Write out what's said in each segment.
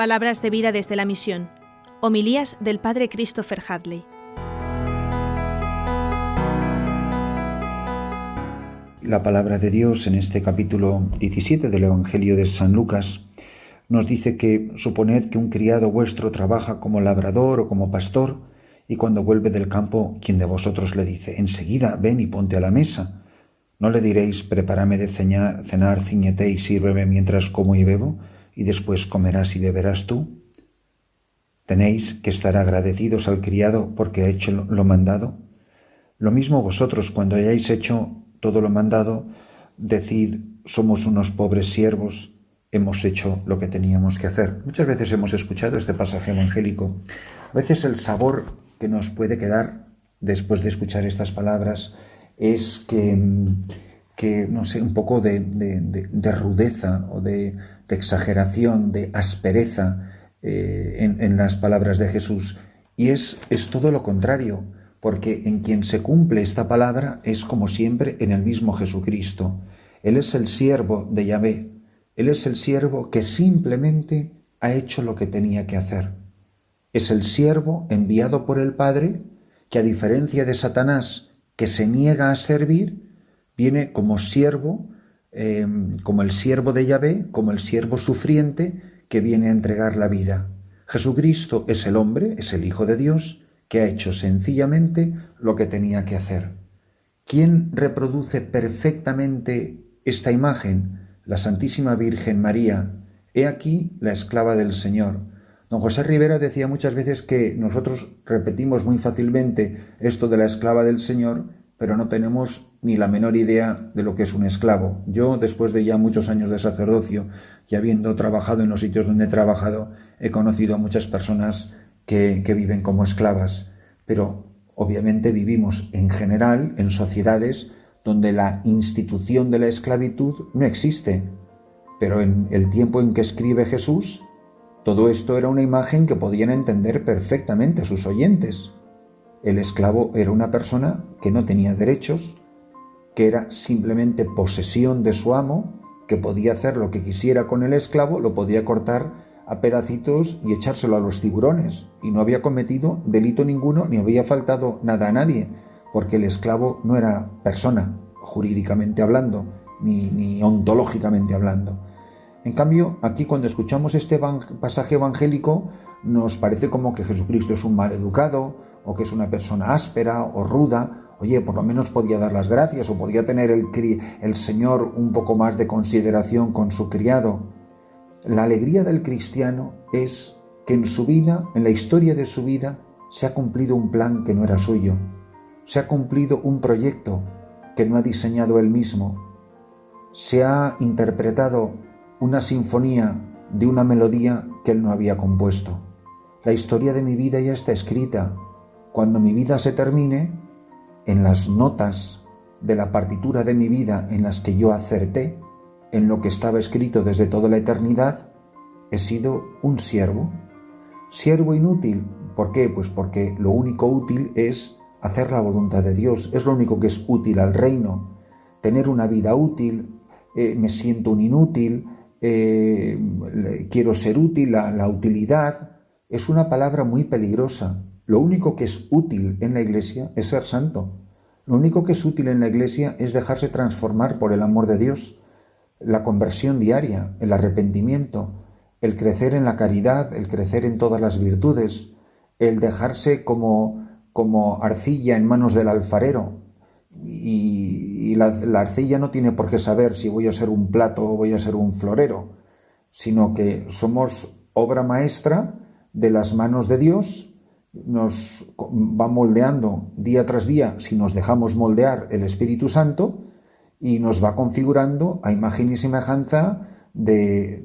Palabras de vida desde la misión. Homilías del Padre Christopher Hadley. La palabra de Dios en este capítulo 17 del Evangelio de San Lucas nos dice que suponed que un criado vuestro trabaja como labrador o como pastor, y cuando vuelve del campo, ¿quién de vosotros le dice: enseguida ven y ponte a la mesa? ¿No le diréis: prepárame de cenar, cíñete y sírveme mientras como y bebo, y después comerás y beberás tú? ¿Tenéis que estar agradecidos al criado porque ha hecho lo mandado? Lo mismo vosotros, cuando hayáis hecho todo lo mandado, decid: somos unos pobres siervos, hemos hecho lo que teníamos que hacer. Muchas veces hemos escuchado este pasaje evangélico. A veces el sabor que nos puede quedar después de escuchar estas palabras es que no sé, un poco de rudeza o de exageración, de aspereza en las palabras de Jesús. Y es todo lo contrario, porque en quien se cumple esta palabra es, como siempre, en el mismo Jesucristo. Él es el siervo de Yahvé. Él es el siervo que simplemente ha hecho lo que tenía que hacer. Es el siervo enviado por el Padre que, a diferencia de Satanás, que se niega a servir, viene como siervo, como el siervo de Yahvé, como el siervo sufriente que viene a entregar la vida. Jesucristo es el hombre, es el Hijo de Dios, que ha hecho sencillamente lo que tenía que hacer. ¿Quién reproduce perfectamente esta imagen? La Santísima Virgen María. He aquí la esclava del Señor. Don José Rivera decía muchas veces que nosotros repetimos muy fácilmente esto de la esclava del Señor, pero no tenemos ni la menor idea de lo que es un esclavo. Yo, después de ya muchos años de sacerdocio y habiendo trabajado en los sitios donde he trabajado, he conocido a muchas personas que viven como esclavas, pero obviamente vivimos en general en sociedades donde la institución de la esclavitud no existe. Pero en el tiempo en que escribe Jesús, todo esto era una imagen que podían entender perfectamente sus oyentes. El esclavo era una persona que no tenía derechos, que era simplemente posesión de su amo, que podía hacer lo que quisiera con el esclavo, lo podía cortar a pedacitos y echárselo a los tiburones, y no había cometido delito ninguno ni había faltado nada a nadie, porque el esclavo no era persona, jurídicamente hablando, ni ontológicamente hablando. En cambio, aquí cuando escuchamos este pasaje evangélico, nos parece como que Jesucristo es un maleducado, o que es una persona áspera o ruda. Oye, por lo menos podía dar las gracias, o podía tener el Señor un poco más de consideración con su criado. La alegría del cristiano es que en su vida, en la historia de su vida, se ha cumplido un plan que no era suyo. Se ha cumplido un proyecto que no ha diseñado él mismo. Se ha interpretado una sinfonía de una melodía que él no había compuesto. La historia de mi vida ya está escrita. Cuando mi vida se termine, en las notas de la partitura de mi vida en las que yo acerté, en lo que estaba escrito desde toda la eternidad, he sido un siervo. Siervo inútil. ¿Por qué? Pues porque lo único útil es hacer la voluntad de Dios. Es lo único que es útil al reino. Tener una vida útil, me siento un inútil, quiero ser útil. La utilidad es una palabra muy peligrosa. Lo único que es útil en la Iglesia es ser santo. Lo único que es útil en la Iglesia es dejarse transformar por el amor de Dios. La conversión diaria, el arrepentimiento, el crecer en la caridad, el crecer en todas las virtudes, el dejarse como arcilla en manos del alfarero. Y la arcilla no tiene por qué saber si voy a ser un plato o voy a ser un florero, sino que somos obra maestra de las manos de Dios. Nos va moldeando día tras día, si nos dejamos moldear, el Espíritu Santo, y nos va configurando a imagen y semejanza de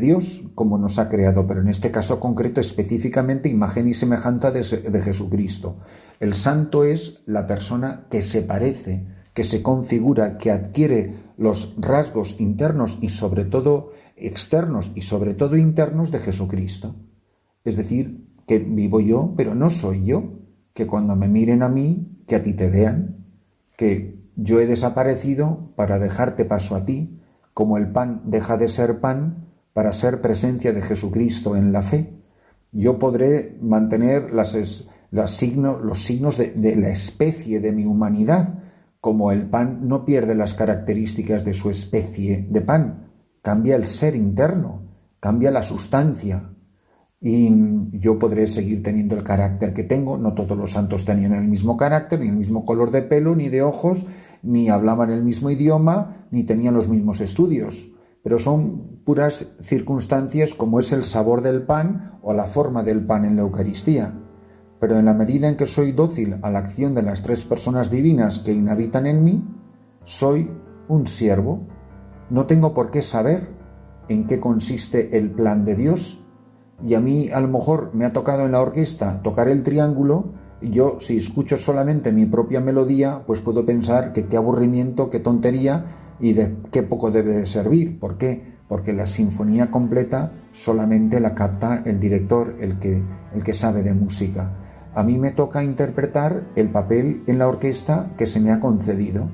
Dios, como nos ha creado, pero en este caso concreto específicamente imagen y semejanza de Jesucristo. El santo es la persona que se parece, que se configura, que adquiere los rasgos internos y sobre todo externos y sobre todo internos de Jesucristo. Es decir, que vivo yo, pero no soy yo, que cuando me miren a mí, que a ti te vean, que yo he desaparecido para dejarte paso a ti, como el pan deja de ser pan para ser presencia de Jesucristo en la fe. Yo podré mantener los signos de la especie de mi humanidad, como el pan no pierde las características de su especie de pan, cambia el ser interno, cambia la sustancia, y yo podré seguir teniendo el carácter que tengo. No todos los santos tenían el mismo carácter, ni el mismo color de pelo, ni de ojos, ni hablaban el mismo idioma, ni tenían los mismos estudios, pero son puras circunstancias, como es el sabor del pan o la forma del pan en la Eucaristía. Pero en la medida en que soy dócil a la acción de las tres personas divinas que inhabitan en mí, soy un siervo. No tengo por qué saber en qué consiste el plan de Dios, y a mí a lo mejor me ha tocado en la orquesta tocar el triángulo, y yo, si escucho solamente mi propia melodía, pues puedo pensar que qué aburrimiento, qué tontería, y de qué poco debe de servir. ¿Por qué? Porque la sinfonía completa solamente la capta el director, el que sabe de música. A mí me toca interpretar el papel en la orquesta que se me ha concedido,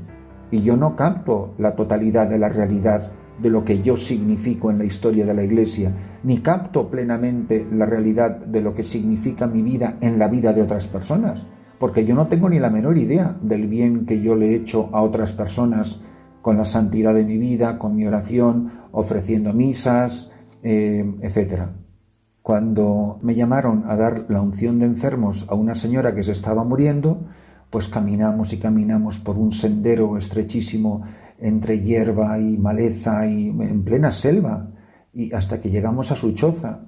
y yo no capto la totalidad de la realidad de lo que yo significo en la historia de la Iglesia, ni capto plenamente la realidad de lo que significa mi vida en la vida de otras personas, porque yo no tengo ni la menor idea del bien que yo le he hecho a otras personas con la santidad de mi vida, con mi oración, ofreciendo misas, etc. Cuando me llamaron a dar la unción de enfermos a una señora que se estaba muriendo, pues caminamos y caminamos por un sendero estrechísimo entre hierba y maleza y en plena selva, y hasta que llegamos a su choza.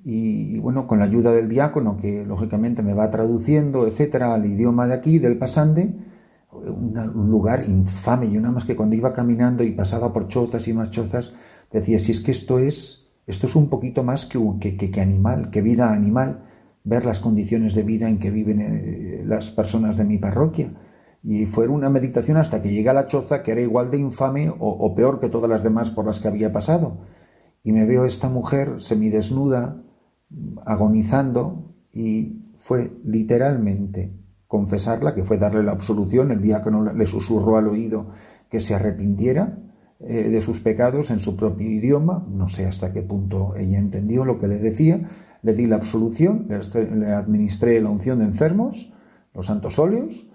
Y bueno, con la ayuda del diácono, que lógicamente me va traduciendo, etcétera, al idioma de aquí, del pasante, un lugar infame. Yo nada más que cuando iba caminando y pasaba por chozas y más chozas, decía, si es que esto es un poquito más que animal, que vida animal, ver las condiciones de vida en que viven las personas de mi parroquia. Y fue una meditación hasta que llegué a la choza, que era igual de infame o peor que todas las demás por las que había pasado. Y me veo esta mujer semidesnuda, agonizando, y fue literalmente confesarla, que fue darle la absolución. El diácono le susurró al oído que se arrepintiera de sus pecados en su propio idioma. No sé hasta qué punto ella entendió lo que le decía. Le di la absolución, le administré la unción de enfermos, los santos óleos,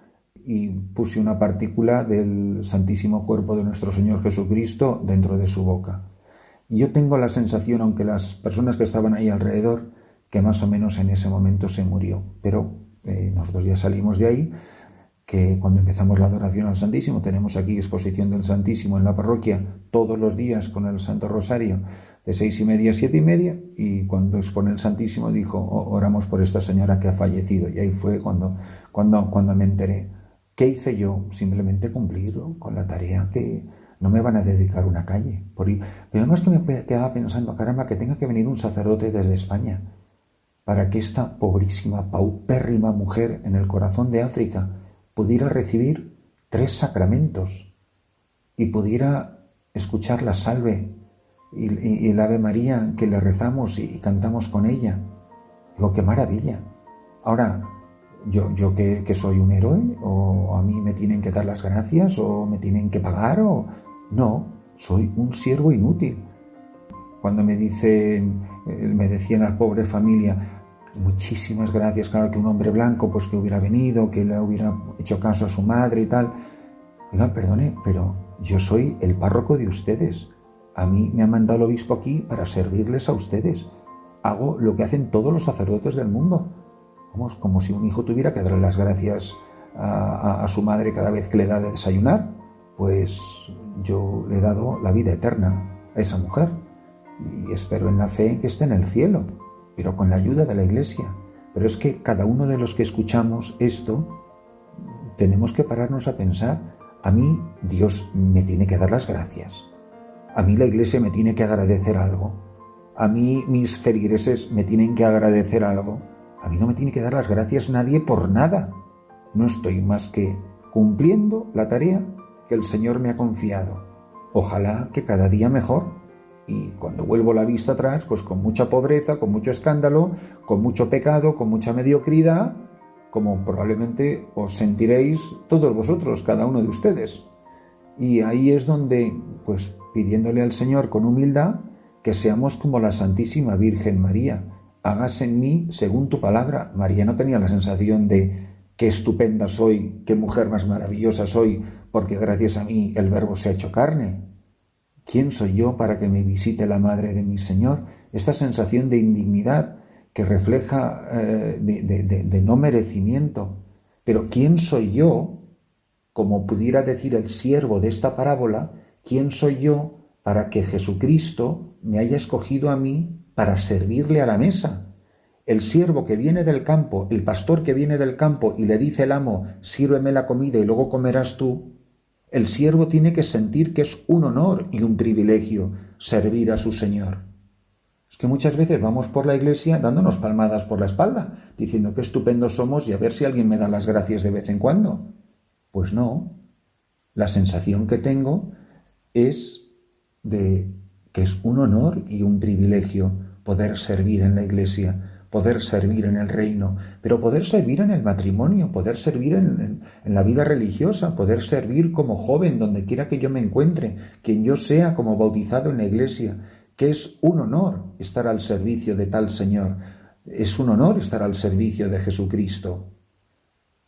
y puse una partícula del Santísimo Cuerpo de nuestro Señor Jesucristo dentro de su boca. Y yo tengo la sensación, aunque las personas que estaban ahí alrededor, que más o menos en ese momento se murió. Pero nosotros ya salimos de ahí, que cuando empezamos la adoración al Santísimo, tenemos aquí exposición del Santísimo en la parroquia todos los días con el Santo Rosario, de 6:30 a 7:30, y cuando expone el Santísimo dijo, oramos por esta señora que ha fallecido. Y ahí fue cuando me enteré. ¿Qué hice yo? Simplemente cumplir con la tarea, que no me van a dedicar una calle. Pero además que me quedaba pensando, caramba, que tenga que venir un sacerdote desde España para que esta pobrísima, paupérrima mujer en el corazón de África pudiera recibir 3 sacramentos y pudiera escuchar la salve y el Ave María que le rezamos y cantamos con ella. Digo, qué maravilla. Ahora, ¿yo que soy un héroe? ¿O a mí me tienen que dar las gracias? ¿O me tienen que pagar? ¿O no? Soy un siervo inútil. Cuando me decían la pobre familia, muchísimas gracias, claro, que un hombre blanco pues que hubiera venido, que le hubiera hecho caso a su madre y tal. Oigan, perdone, pero yo soy el párroco de ustedes. A mí me ha mandado el obispo aquí para servirles a ustedes. Hago lo que hacen todos los sacerdotes del mundo. Vamos, como si un hijo tuviera que darle las gracias a su madre cada vez que le da de desayunar. Pues yo le he dado la vida eterna a esa mujer y espero en la fe que esté en el cielo, pero con la ayuda de la Iglesia. Pero es que cada uno de los que escuchamos esto tenemos que pararnos a pensar, a mí Dios me tiene que dar las gracias, a mí la Iglesia me tiene que agradecer algo, a mí mis feligreses me tienen que agradecer algo, a mí no me tiene que dar las gracias nadie por nada. No estoy más que cumpliendo la tarea que el Señor me ha confiado. Ojalá que cada día mejor. Y cuando vuelvo la vista atrás, pues con mucha pobreza, con mucho escándalo, con mucho pecado, con mucha mediocridad, como probablemente os sentiréis todos vosotros, cada uno de ustedes. Y ahí es donde, pues pidiéndole al Señor con humildad, que seamos como la Santísima Virgen María. Hágase en mí según tu palabra. María no tenía la sensación de qué estupenda soy, qué mujer más maravillosa soy, porque gracias a mí el Verbo se ha hecho carne. ¿Quién soy yo para que me visite la Madre de mi Señor? Esta sensación de indignidad que refleja de no merecimiento. Pero ¿quién soy yo, como pudiera decir el siervo de esta parábola, quién soy yo para que Jesucristo me haya escogido a mí para servirle a la mesa? El siervo que viene del campo, el pastor que viene del campo y le dice el amo, sírveme la comida y luego comerás tú, el siervo tiene que sentir que es un honor y un privilegio servir a su Señor. Es que muchas veces vamos por la iglesia dándonos palmadas por la espalda, diciendo qué estupendos somos y a ver si alguien me da las gracias de vez en cuando. Pues no, la sensación que tengo es de que es un honor y un privilegio poder servir en la iglesia, poder servir en el reino, pero poder servir en el matrimonio, poder servir en la vida religiosa, poder servir como joven donde quiera que yo me encuentre, quien yo sea como bautizado en la iglesia, que es un honor estar al servicio de tal Señor, es un honor estar al servicio de Jesucristo.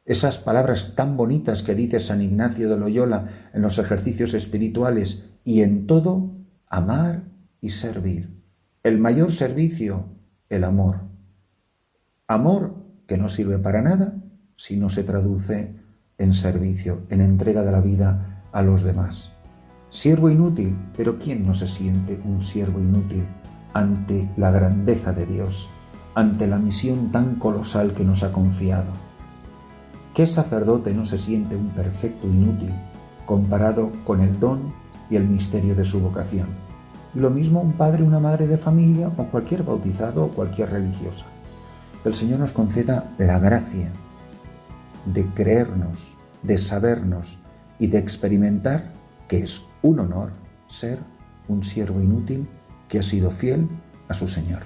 Esas palabras tan bonitas que dice San Ignacio de Loyola en los ejercicios espirituales, y en todo amar y servir. El mayor servicio, el amor. Amor que no sirve para nada si no se traduce en servicio, en entrega de la vida a los demás. Siervo inútil, pero ¿quién no se siente un siervo inútil ante la grandeza de Dios, ante la misión tan colosal que nos ha confiado? ¿Qué sacerdote no se siente un perfecto inútil comparado con el don y el misterio de su vocación? Y lo mismo un padre, una madre de familia o cualquier bautizado o cualquier religiosa. Que el Señor nos conceda la gracia de creernos, de sabernos y de experimentar que es un honor ser un siervo inútil que ha sido fiel a su Señor.